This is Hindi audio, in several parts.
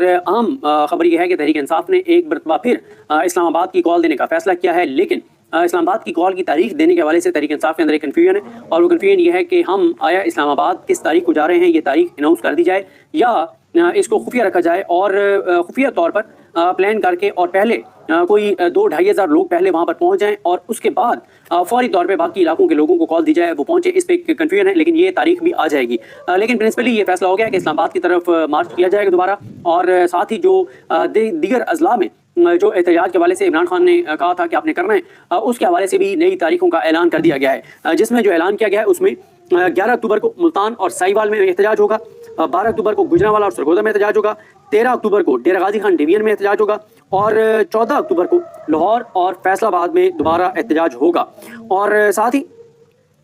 अहम खबर यह है कि तहरीक इंसाफ ने एक मरतबा फिर इस्लामाबाद की कॉल देने का फैसला किया है, लेकिन इस्लामाबाद की कॉल की तारीख देने के हवाले से तहरीक इंसाफ के अंदर एक कन्फ्यूजन है। और वो कन्फ्यूजन ये है कि हम आया इस्लामाबाद किस तारीख को जा रहे हैं, ये तारीख अनाउंस कर दी जाए या इसको खुफिया रखा जाए और खुफिया तौर पर प्लान करके और पहले कोई 2-2.5 हज़ार लोग पहले वहाँ पर पहुँच जाएं और उसके बाद फौरी तौर पे बाकी इलाकों के लोगों को कॉल दी जाए, वो पहुँचे। इस पर कन्फ्यूजन है, लेकिन ये तारीख भी आ जाएगी। लेकिन प्रिंसिपली ये फैसला हो गया कि इस्लामाबाद की तरफ मार्च किया जाएगा दोबारा। और साथ ही जो दीगर अजला में जो एहतजाज के हवाले से इमरान खान ने कहा था कि आपने करना है, उसके हवाले से भी नई तारीखों का ऐलान कर दिया गया है, जिसमें जो ऐलान किया गया है उसमें 11 अक्टूबर को मुल्तान और साहिवाल में एहतजाज होगा, 12 अक्टूबर को गुजरांवाला और सरगोदा में एहतजाज होगा, 13 अक्टूबर को डेरा गाजी खान डिवीजन में एहतजाज होगा और 14 अक्टूबर को लाहौर और फैसलाबाद में दोबारा एहतजाज होगा। और साथ ही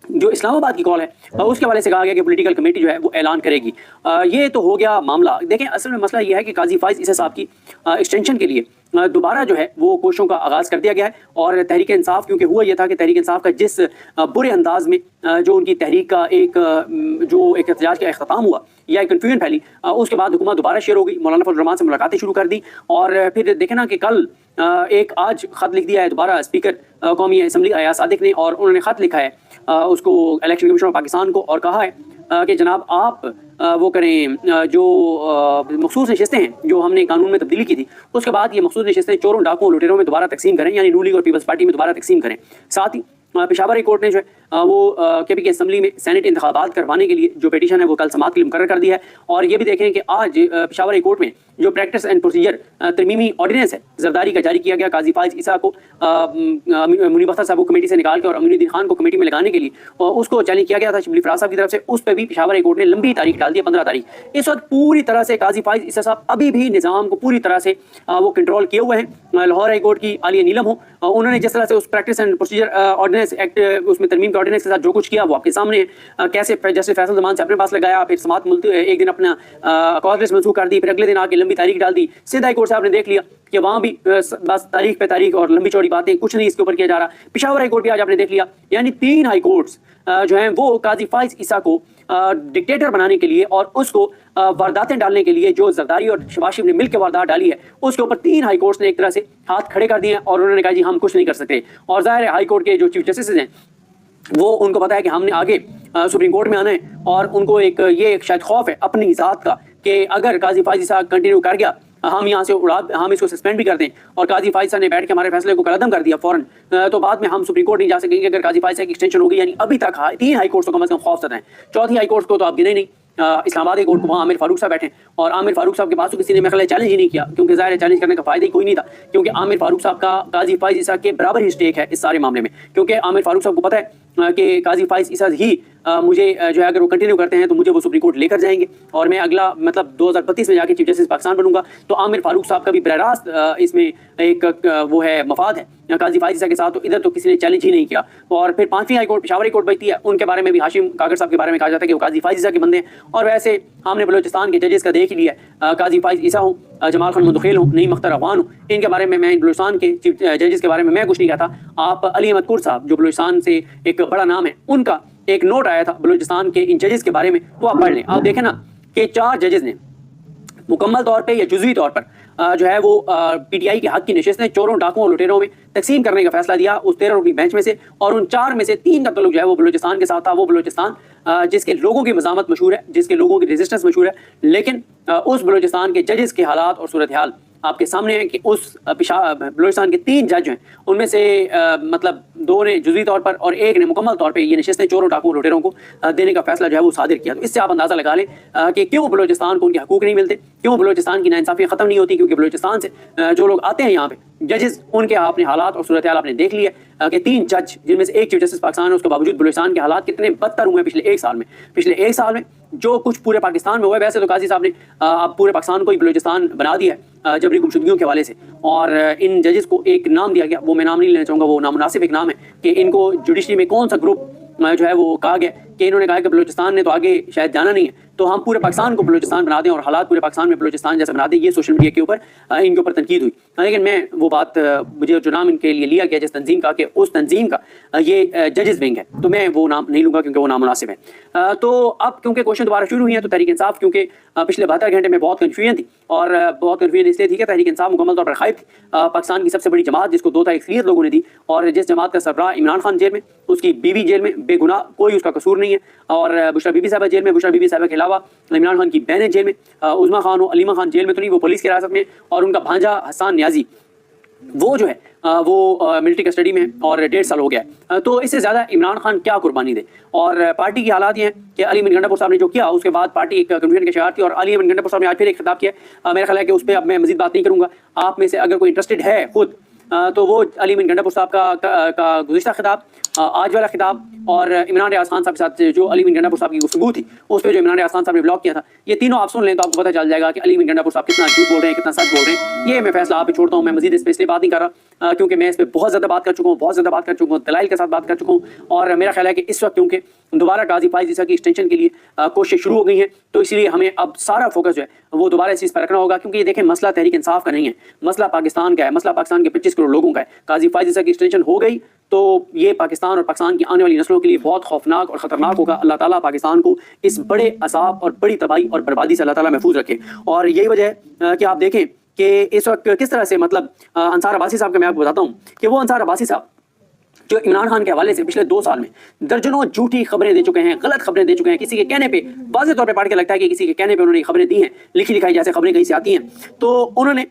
जो इस्लामाबाद की कॉल है उसके हवाले से कहा गया कि पॉलिटिकल कमेटी जो है वो ऐलान करेगी। ये तो हो गया मामला। देखें, असल में मसला ये है कि काजी फाइज ईसा साहब की एक्सटेंशन के लिए दोबारा जो है वो कोशिशों का आगाज़ कर दिया गया है। और तहरीक इंसाफ, क्योंकि हुआ यह था कि तहरीक इंसाफ का जिस बुरे अंदाज में जो उनकी तहरीक का एक एहतजाज का अख्ताम हुआ या एक कन्फ्यूजन फैली, उसके बाद हुकूमत दोबारा शेयर हो गई, मौलाना फजल रहमान से मुलाकातें शुरू कर दी। और फिर देखें ना कि कल एक आज ख़त लिख दिया है दोबारा स्पीकर कौमी असम्बली अयाज सादिक ने, और उन्होंने ख़त लिखा है उसको इलेक्शन कमीशन ऑफ पाकिस्तान को और कहा है कि जनाब आप वो करें, जो मखसूस नशिस्तें हैं जो हमने कानून में तब्दीली की थी, उसके बाद ये मखसूस नशिस्तें चोरों डाकुओं लुटेरों में दोबारा तकसीम करें, यानी नून लीग और पीपल्स पार्टी में दोबारा तकसीम करें। साथ ही पेशावर हाई कोर्ट ने जो है वो KPK असम्बली में सेनेट इंतखाबात करवाने के लिए जो पिटीशन है वो कल समाअत के लिए मुकर्रर कर दिया है। और ये भी देखें कि आज पेशावर हाई कोर्ट में जो प्रैक्टिस एंड प्रोसीजर तरमीमी ऑर्डिनेंस है जरदारी का जारी किया गया। काजी फाइज ईसा को मुनीब अख्तर साहब को कमेटी से निकाल के और अमीनुद्दीन खान को कमेटी में लगाने के लिए उसको चैलेंज किया गया था शिबली फराज साहब की तरफ से। उस पर भी पेशावर हाई कोर्ट ने लंबी तारीख डाल दी, 15 तारीख। इस वक्त पूरी तरह से काजी फाइज ईसा साहब अभी भी निज़ाम को पूरी तरह से वो कंट्रोल किए हुए हैं। लाहौर हाई कोर्ट की आलिया नीलम हो, उन्होंने जिस तरह से उस practice and procedure ordinance act उसमें तरमीम के ऑर्डिनेंस के साथ जो कुछ किया वो आपके सामने है। कैसे जैसे फैसल जमान से अपने पास लगाया, फिर समात मुल्क एक दिन अपना कॉज लिस्ट मंसूख कर दी, फिर अगले दिन आके लंबी तारीख डाल दी। सिंध हाई कोर्ट साहब ने देख लिया कि वहाँ भी बस तारीख पे तारीख और लंबी चौड़ी बातें, कुछ नहीं इसके ऊपर किया जा रहा। पेशावर हाई कोर्ट भी आज आपने देख लिया, यानी 3 हाई कोर्ट्स जो हैं वो काजी फाइज ईसा को डिक्टेटर बनाने के लिए और उसको वारदातें डालने के लिए जो जरदारी और शहबाज शरीफ ने मिलकर वारदात डाली है उसके ऊपर 3 हाई कोर्ट्स ने एक तरह से हाथ खड़े कर दिए हैं और उन्होंने कहा जी हम कुछ नहीं कर सकते। और जाहिर है हाई कोर्ट के जो चीफ जस्टिस हैं वो उनको पता है कि हमने आगे सुप्रीम कोर्ट में आना है, और उनको एक शायद खौफ है अपनी ज़ात का कि अगर काजी फाइज ईसा कंटिन्यू कर गया हम यहाँ से हम इसको सस्पेंड भी कर दें और काजी फाइज साहब ने बैठ के हमारे फैसले को कलअदम कर दिया फौरन, तो बाद में हम सुप्रीम कोर्ट नहीं जा सकेंगे अगर काजी फाइज साहब की एक्सटेंशन होगी। यानी अभी तक 3 हाई कोर्ट को कम से कम खौफ सता है। 4थी हाई कोर्ट को तो आप गिने नहीं, इस्लामाबाद हाई कोर्ट को वहाँ आमिर फारूक साहब बैठे और आमिर फारूक साहब के पास तो किसी ने मेरे ख्याल चैलेंज ही नहीं किया, क्योंकि ज़ाहिर चैलेंज करने का फायदा ही कोई नहीं था, क्योंकि आमिर फारूक साहब का काजी फाइज ईसा के बराबर ही स्टेक है इस सारे मामले में। क्योंकि आमिर फारूक साहब को पता है कि काजी फाइज ईसा ही मुझे जो है अगर वो कंटिन्यू करते हैं तो मुझे वो सुप्रीम कोर्ट लेकर जाएंगे और मैं अगला मतलब 2032 में जाके चीफ जस्टिस पाकिस्तान बनूंगा। तो आमिर फारूक साहब का भी बराह रास्त इसमें एक वो है मफाद है काजी फाइज ईसा के साथ, तो इधर तो किसी ने चैलेंज ही नहीं किया। और फिर 5वीं high court Peshawar high court बचती है, उनके बारे में भी हाशिम कागर साहब के बारे में कहा जाता है कि वो काजी फाइज ईसा के बंदे हैं। और वैसे हमने बलोचिस्तान के जजेस का देख लिया है, काजी फाइज ईसा हो, जमाल खान मुंतखिल हो, नईम अख्तर अफगान हो, इनके बारे में मैं बलोचिस्तान के चीफ जजेस के बारे में मैं कुछ नहीं कहता। आप अली अहमद कुर साहब जो बलोचिस्तान से एक बड़ा नाम है, उनका एक नोट आया था बलूचिस्तान के इन जजेस के बारे में, तो आप पढ़ लें। आप देखें ना कि 4 जजेस ने मुकम्मल तौर पे या जुज़वी तौर पर जो है वो PTI के हक की नशिस्तें चोरों डाकुओं और लुटेरों में तकसीम करने का फैसला दिया उस 13 रुकनी बेंच में से। और उन 4 में से 3 का तल्लुक जो है वो बलूचिस्तान के साथ था। वो बलूचिस्तान जिसके लोगों की मज़ामत मशहूर है, जिसके लोगों की रेजिस्टेंस मशहूर है, लेकिन उस बलूचिस्तान के जजेस के हालात और सूरत हाल आपके सामने है कि उस बलूचिस्तान के 3 जज हैं, उनमें से मतलब 2 ने जुज़वी तौर पर और 1 ने मुकम्मल तौर पे ये नशिस्तें चोरों डाकुओं लुटेरों को देने का फैसला जो है वो सादिर किया। तो इससे आप अंदाज़ा लगा लें कि क्यों बलूचिस्तान को उनके हकूक़ नहीं मिलते, क्यों बलूचिस्तान की नाइंसाफ़ी ख़त्म नहीं होती। क्योंकि बलूचिस्तान से जो लोग आते हैं यहाँ पे जजेस, उनके आपने हालात और सूरत हाल आपने देख लिया कि 3 जज जिनमें से 1 चीफ जस्टिस पाकिस्तान है, उसके बावजूद बलूचिस्तान के हालात कितने बदतर हुए हैं पिछले 1 साल में। पिछले 1 साल में जो कुछ पूरे पाकिस्तान में हुआ है, वैसे तो काजी साहब ने अब पूरे पाकिस्तान को ही बलूचिस्तान बना दिया है जबरी गुमशुदगियों के हवाले से। और इन जजेस को एक नाम दिया गया, वो मैं नाम नहीं लेना चाहूँगा, वो नामुनासिब एक नाम है कि इनको जुडिशरी में कौन सा ग्रुप जो है वो कहा गया कि इन्होंने कहा कि बलूचिस्तान ने तो आगे शायद जाना नहीं है, तो हम पूरे पाकिस्तान को बलूचिस्तान बना दें और हालात पूरे पाकिस्तान में बलूचिस्तान जैसे बना दें। ये सोशल मीडिया के ऊपर इनके ऊपर तनकीद हुई, लेकिन मैं वो बात मुझे जो नाम इनके लिए लिया गया जिस तंजीम का, कि उस तंजीम का ये जजेस विंग है, तो मैं वो नाम नहीं लूँगा क्योंकि वो नामुनासिब है। तो अब क्योंकि क्वेश्चन दोबारा शुरू हुई हैं, तो तहरीक इंसाफ क्योंकि पिछले 72 घंटे में बहुत कन्फ्यूजन थी, और बहुत कन्फ्यूजन इसलिए थी कि तहरीक इंसाफ मुकम्मल तौर पर खाइब थी। पाकिस्तान की सबसे बड़ी जमात जिसको 2 था अक्सरियत लोगों ने दी, और जिस जमात का सरबराह इमरान खान जेल में, उसकी बीवी जेल में बेगुनाह, कोई उसका कसूर नहीं है, और बुशरा बीबी साहबा जेल में, बुशरा बीबी साहबा के अलावा इमरान खान की बहनें जेल में, उज़मा खान और अलीमा खान जेल में तो नहीं, वो पुलिस की हिरासत में, और उनका भांजा हसन न्याजी वो जो है वो मिलिट्री कस्टडी में और 1.5 साल हो गया है। तो इससे ज़्यादा इमरान खान क्या कुर्बानी दे। और पार्टी की हालात ये हैं कि अली अमीन गंडापुर साहब ने जो किया, उसके बाद पार्टी एक कन्फ्यूजन के शिकार थी, और अली अमीन गंडापुर साहब ने आज फिर एक खिताब किया। मेरा ख्याल है कि उस पर अब मैं मजीद बात नहीं करूँगा। आप में से अगर कोई इंटरेस्टेड है खुद, तो वो अली अमीन गंडापुर साहब का गुज़िश्ता खिताब, आज वाला खिताब, और इमरान रियाज खान साहब के साथ जो अली अमीन गंडापुर साहब की गुफ्तगू थी उस पर जो इमरान रियाज खान साहब ने ब्लॉग किया था, ये तीनों आप सुन लें तो आपको पता चल जाएगा कि अली अमीन गंडापुर साहब कितना झूठ बोल रहे हैं, कितना सच बोल रहे हैं। ये मैं फैसला आप पे छोड़ता हूँ, मैं मजीद इस पर इसलिए बात नहीं कर रहा क्योंकि मैं इस पर बहुत ज़्यादा बात कर चुका हूँ, बहुत ज़्यादा बात कर चुका हूँ, दलाइल के साथ बात कर चुका हूँ। और मेरा ख्याल है कि इस वक्त क्योंकि दोबारा गाजी फाइज ईसा की एक्सटेंशन के लिए कोशिश शुरू हो गई है, तो इसलिए हमें अब सारा फोकस जो है वो दोबारा इस चीज़ पर रखना होगा, क्योंकि ये देखें मसला तहरीक इंसाफ का नहीं है, मसला पाकिस्तान का है, मसला पाकिस्तान के 25 करोड़ लोगों का है। गाजी फाइज ईसा की एक्सटेंशन हो गई तो ये पाकिस्तान और पाकिस्तान की आने वाली नस्लों के लिए बहुत खौफनाक और ख़तरनाक होगा। अल्लाह ताला पाकिस्तान को इस बड़े असाब और बड़ी तबाही और बर्बादी से अल्लाह ताला महफूज रखे। और यही वजह है कि आप देखें कि इस वक्त किस तरह से मतलब अंसार अब्बासी साहब का मैं आपको बताता हूँ कि वो अंसार अब्बासी साहब जो इमरान खान के हवाले से पिछले 2 साल में दर्जनों झूठी खबरें दे चुके हैं, गलत खबरें दे चुके हैं, किसी के कहने पे वाज़े तौर पे पढ़ के लगता है कि किसी के कहने पे उन्होंने खबरें दी हैं, लिखी लिखाई जैसे खबरें कहीं से आती हैं। तो उन्होंने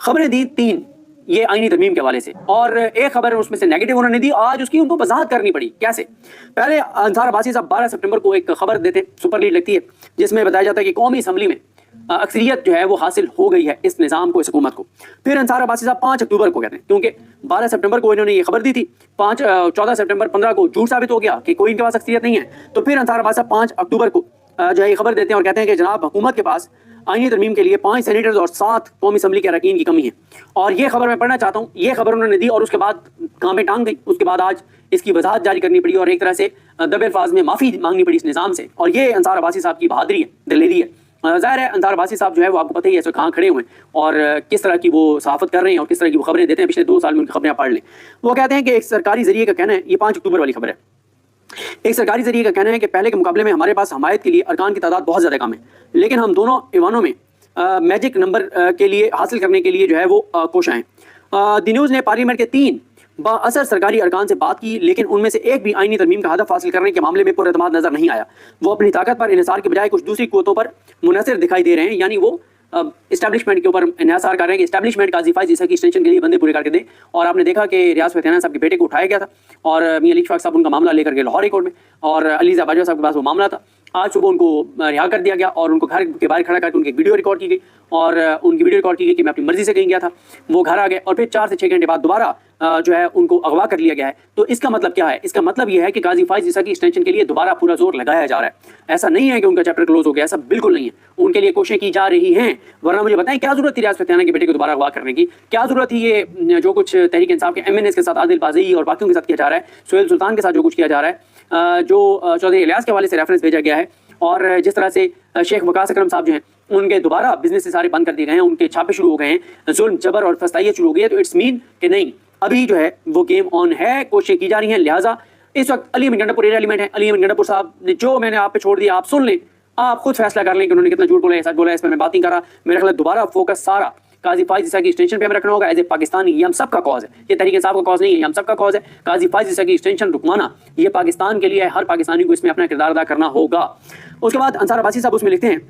खबरें दी 3 ये आईनी तरमीम के हवाले से, और एक खबर उसमें से नेगेटिव उन्होंने दी, आज उसकी उनको वजाहत करनी पड़ी। कैसे? पहले अंसार अब्बासी साहब 12 सितंबर को एक खबर देते, सुपर लीड लगती है, जिसमें बताया जाता है कि कौमी असम्बली में अक्सरियत जो है वो हासिल हो गई है इस निज़ाम को, इस हुकूमत को। फिर अंसार अब्बासी साहब 5 अक्टूबर को कहते हैं, क्योंकि 12 सितंबर को इन्होंने ये खबर दी थी, 14 सितंबर 15 को झूठ साबित हो गया कि कोई इनके पास अक्सरियत नहीं है। तो फिर अंसार अब्बासी साहब 5 अक्टूबर को जो है ये खबर देते हैं और कहते हैं कि जनाब हुकूमत के पास आईनी तरमीम के लिए 5 सेनेटर्स और 7 कौमी असम्बली के अरकान की कमी है। और ये खबर मैं पढ़ना चाहता हूँ। ये खबर उन्होंने दी और उसके बाद कामें टांग गई। उसके बाद आज इसकी वजाहत जारी करनी पड़ी और एक तरह से दबे अल्फाज में माफ़ी मांगनी पड़ी इस निज़ाम से। और ये अंसार अब्बासी साहब की बहादुरी है, दिलेरी है। ज़ाहिर है अंसार अब्बासी साहब जो है वो आपको पता ही है इस वक्त कहाँ खड़े हुए हैं और किस तरह की वो सहाफ़त कर रहे हैं और किस तरह की वो खबरें देते हैं। पिछले 2 साल में उनकी खबरें आप पढ़ लें। वो कहते हैं कि एक सरकारी जरिए का कहना है, ये 5 अक्टूबर वाली खबर है, एक सरकारी जरिए का कहना है कि पहले के मुकाबले में हमारे पास हमायत के लिए अरकान की तादाद बहुत ज़्यादा कम है, लेकिन हम दोनों ईवानों में मैजिक नंबर के लिए हासिल करने के लिए जो है वो कोशिश हैं। द न्यूज़ ने पार्लियामेंट के 3 बाअसर सरकारी अरकान से बात की, लेकिन उनमें से एक भी आईनी तरमीम का हदफ हासिल करने के मामले में पुरएतमाद नजर नहीं आया। वो अपनी ताकत पर इन्हिसार के बजाय कुछ दूसरी कुव्वतों पर मुनहसर दिखाई दे रहे हैं, यानी वो इस्टेब्लिशमेंट के ऊपर इन्हिसार कर रहे हैं कि इस्टेब्लिशमेंट काजी फाइज ईसा की एक्सटेंशन के लिए बंदे पूरे करके दें। और आपने देखा कि रियाज फतेहाना साहब के बेटे को उठाया गया था और मियां अली इशफाक साहब उनका मामला लेकर गए लाहौर हाई कोर्ट में, और अलीजा बाजवा साहब के पास वो मामला था। आज सुबह उनको रिहा कर दिया गया और उनको घर के बाहर खड़ा करके उनकी वीडियो रिकॉर्ड की गई और उनकी वीडियो रिकॉर्ड की गई कि मैं अपनी मर्जी से कहीं गया था। वो घर आ गए और फिर 4 से 6 घंटे बाद दोबारा जो है उनको अगवा कर लिया गया है। तो इसका मतलब क्या है? इसका मतलब यह है कि गाजी फाइज ईसा की एक्सटेंशन के लिए दोबारा पूरा जोर लगाया जा रहा है। ऐसा नहीं है कि उनका चैप्टर क्लोज हो गया, ऐसा बिल्कुल नहीं है। उनके लिए कोशिशें की जा रही हैं, वरना मुझे बताएं क्या जरूरत थी रियाज फतेहाना के बेटे को दोबारा अगवा करने की? क्या जरूरत थी ये जो कुछ तहरीक इंसाफ के MNAs के साथ आदिल बाज़ई और बाकियों के साथ किया जा रहा है, सोहेल सुल्तान के साथ जो कुछ किया जा रहा है, जो चौधरी इलियास के हवाले से रेफरेंस भेजा गया है, और जिस तरह से शेख वकास अकरम साहब जो हैं उनके दोबारा बिजनेस से सारे बंद कर दिए गए हैं, उनके छापे शुरू हो गए हैं, जुल्म जबर और फस्ताइयत शुरू हो गई है। तो इट्स मीन कि नहीं, अभी जो है वो गेम ऑन है, कोशिशें की जा रही हैं। लिहाजा इस वक्त अली अमीन गंडापुर एलिमेंट है। अली अमीन गंडापुर साहब ने जो मैंने आप पे छोड़ दिया, आप सुन लें, आप खुद फैसला कर लें कि उन्होंने कितना झूठ बोला है, सच बोला है। इस पर मैं बात नहीं कर रहा। मेरा ख्याल दोबारा फोकस सारा गाजी फाइज ईसा की एक्सटेंशन पे हमें रखना होगा एज ए पाकिस्तानी। ये हम सब का कॉज है, ये तहरीक इंसाफ का कॉज नहीं है, ये हम सब का कॉज है। गाजी फाइज ईसा की एक्सटेंशन रुकवाना ये पाकिस्तान के लिए है, हर पाकिस्तानी को इसमें अपना किरदार अदा करना होगा। उसके बाद अंसार अब्बासी साहब उसमें लिखते हैं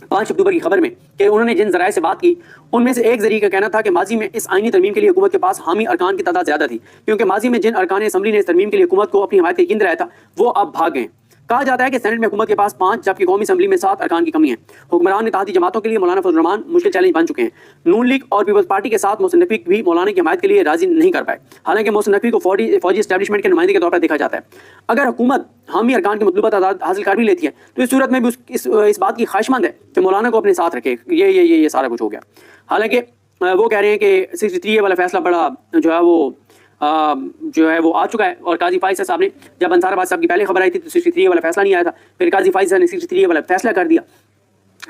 5 अक्टूबर की खबर में कि उन्होंने जिन जराये से बात की उनमें से एक जरिए का कहना था कि माजी में इस आईनी तरमीम के लिए हुकूमत के पास हामी अरकान की तादाद ज्यादा थी, क्योंकि माजी में जिन अरकान असम्बली ने इस तरमीम के लिए हुकूमत को अपनी हमायत का यकीन दिलाया था वो अब भाग गए। कहा जाता है कि सेनेट में हुकूमत के पास 5 जबकि कौमी असम्बली में 7 अरकान की कमी है। हुक्मरान इत्तेहादी जमातों के लिए मौलाना फजल रहमान मुश्किल चैलेंज बन चुके हैं। नून लीग और पीपल्स पार्टी के साथ मोहसिन नकवी भी मौलाना की हमायत के लिए राजी नहीं कर पाए। हालांकि मोहसिन नकवी को फौजी एस्टैब्लिशमेंट के नुमाइंदे के तौर पर देखा जाता है। अगर हुकूमत हामी अरकान की मतलूबा तादाद हासिल कर भी लेती है तो इस सूरत में भी इस बात की ख्वाहिशमंद है कि मौलाना को अपने साथ रखे। ये सारा कुछ हो गया। हालांकि वो कह रहे हैं कि 63 वाला फैसला बड़ा जो है वो जो है वो आ चुका है। और काजी फाइज साहब ने, जब अंसार अब्बासी साहब की पहले खबर आई थी तो 63 वाला फैसला नहीं आया था, फिर काजी फाइज साहब ने 63 वाला फैसला कर दिया,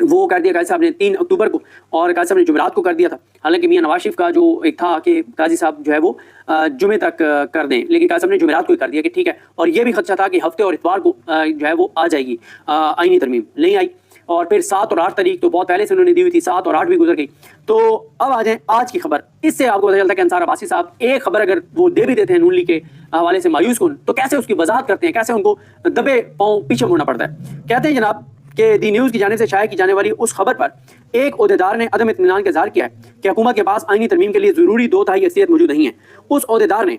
वो कर दिया काजी साहब ने 3 अक्टूबर को, और काजी साहब ने जुमेरात को कर दिया था। हालांकि मियां नवाज शरीफ का जो एक था कि काजी साहब जो है वो जुमे तक कर दें, लेकिन काजी साहब ने जुमेरात को ही कर दिया कि ठीक है। और ये भी खदशा था कि हफ्ते और इतवार को जो है वो आ जाएगी आईनी तरमीम, नहीं आई। और फिर 7 और 8 तारीख तो बहुत पहले से उन्होंने दी हुई थी, 7 और 8 भी गुजर गई। तो अब आ जाए आज की खबर। इससे आपको पता चलता है कि अंसार अब्बासी साहब एक खबर अगर वो दे भी देते हैं नून लीग के हवाले से मायूस कौन, तो कैसे उसकी वजाहत करते हैं, कैसे उनको दबे पाँव पीछे मुड़ना पड़ता है। कहते हैं जनाब कि दी न्यूज़ की जानिब से शाया की जाने वाली उस खबर पर एक ओहदेदार ने अदम इत्मीनान का इजहार किया है कि हुकूमत के पास आईनी तरमीम के लिए ज़रूरी 2/3 अक्सरियत मौजूद नहीं है। उस ओहदेदार ने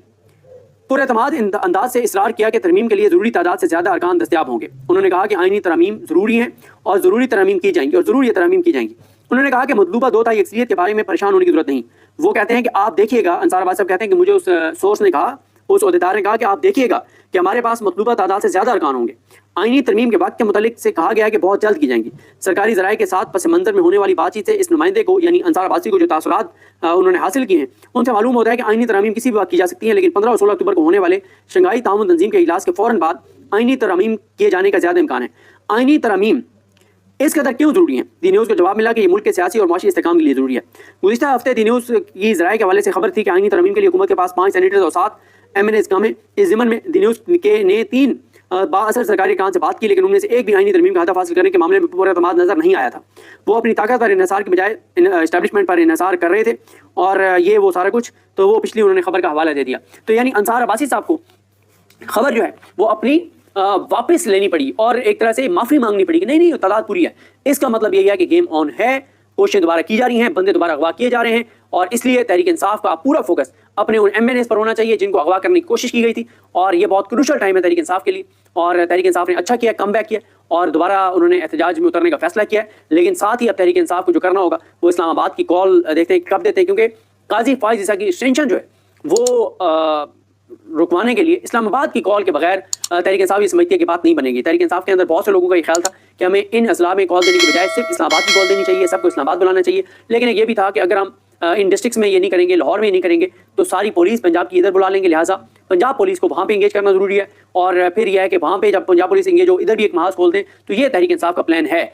पुरएतमाद अंदाज से इसरार किया कि तरमीम के लिए ज़रूरी तादाद से ज़्यादा अरकान दस्तियाब होंगे। उन्होंने कहा कि आईनी तरमीम ज़रूरी हैं और ज़रूरी तरमीम की जाएंगी और ज़रूरी तरमीम की जाएंगी। उन्होंने कहा कि मतलूबा 2/3 अक्सरियत के बारे में परेशान होने की जरूरत नहीं। वो कहते हैं कि आप देखिएगा, अंसार अब्बासी साहब कहते हैं कि मुझे उस सोर्स ने कहा, उस ओहदेदार ने कहा कि आप देखिएगा कि हमारे पास मतलूबा तादाद से ज़्यादा अरकान होंगे। आईनी तरमीम के वक्त के मुतालिक से कहा गया है कि बहुत जल्द की जाएंगी। सरकारी ज़राए के साथ पस मंज़र में होने वाली बातचीत से इस नुमाइंदे को यानी अंसार अब्बासी को जो तासुरात उन्होंने हासिल किए हैं उनसे मालूम होता है कि आईनी तरमीम किसी भी वक्त की जा सकती है, लेकिन 15 और 16 अक्टूबर को होने वाले शंघाई ताउन तंजीम के इजलास के फ़ौरन बाद आईनी तरमीम किए जाने का ज़्यादा इम्कान है। आईनी तरमीम इस कदर क्यों जरूरी है? दी न्यूज़ को जवाब मिला कि ये मुल्क के सियासी और माशी इस्तेकाम के लिए जरूरी है। गुज़िश्ता हफ्ते दी न्यूज़ की ज़राए के हवाले से खबर थी कि आईनी तरमीम के लिए हुकूमत के पास 5 सेनेटर्स और 7 MNAs काम है। इस ज़िमन में दी न्यूज़ के ने 3 बाअसर सरकारी कान से बात की, लेकिन उनमें से एक भी आईनी तरमीम का हदफ हासिल करने के मामले में पूरा एतमाद नजर नहीं आया था। वो अपनी ताकत पर इन्हिसार के बजाय इस्टेब्लिशमेंट पर इन्हिसार कर रहे थे, और ये वो सारा कुछ तो वो पिछली उन्होंने खबर का हवाला दे दिया। तो यानी अंसार अब्बासी साहब को खबर जो है वो अपनी वापस लेनी पड़ी और एक तरह से माफ़ी मांगनी पड़ी कि नहीं नहीं तादाद पूरी है। इसका मतलब यही है कि गेम ऑन है, कोशिशें दोबारा की जा रही हैं, बंदे दोबारा अगवा किए जा रहे हैं, और इसलिए तहरीक इंसाफ का पूरा फोकस अपने उन MNAs पर होना चाहिए जिनको अगवा करने की कोशिश की गई थी। और ये बहुत क्रूशल टाइम है तहरीक इंसाफ के लिए, और तहरीक इंसाफ ने अच्छा किया, कम बैक किया और दोबारा उन्होंने एहतजाज में उतरने का फैसला किया है। लेकिन साथ ही अब तहरीक इंसाफ को जो करना होगा वो इस्लामाबाद की कॉल देखते हैं कब देते हैं, क्योंकि काजी फाइज ईसा की एक्सटेंशन जो है वो रुकवाने के लिए इस्लामाबाद की कॉल के बगैर तहरीक इंसाफ ये समझती है कि बात नहीं बनेगी। तहरीक इंसाफ के अंदर बहुत से लोगों का ये ख्याल था कि हमें इन अजला में कॉल देने की बजाय सिर्फ इस्लामाबाद की कॉल देनी चाहिए, सबको इस्लामाबाद बुलाना चाहिए। लेकिन ये भी था कि अगर हम इन डिस्ट्रिक्ट्स में ये नहीं करेंगे, लाहौर में ये नहीं करेंगे, तो सारी पुलिस पंजाब की इधर बुला लेंगे, लिहाजा पंजाब पुलिस को वहाँ पे इंगेज करना जरूरी है। और फिर यह है कि वहाँ पे जब पंजाब पुलिस इंगेज हो, इधर भी एक महाज खोल दें, तो ये तहरीक इंसाफ का प्लान है।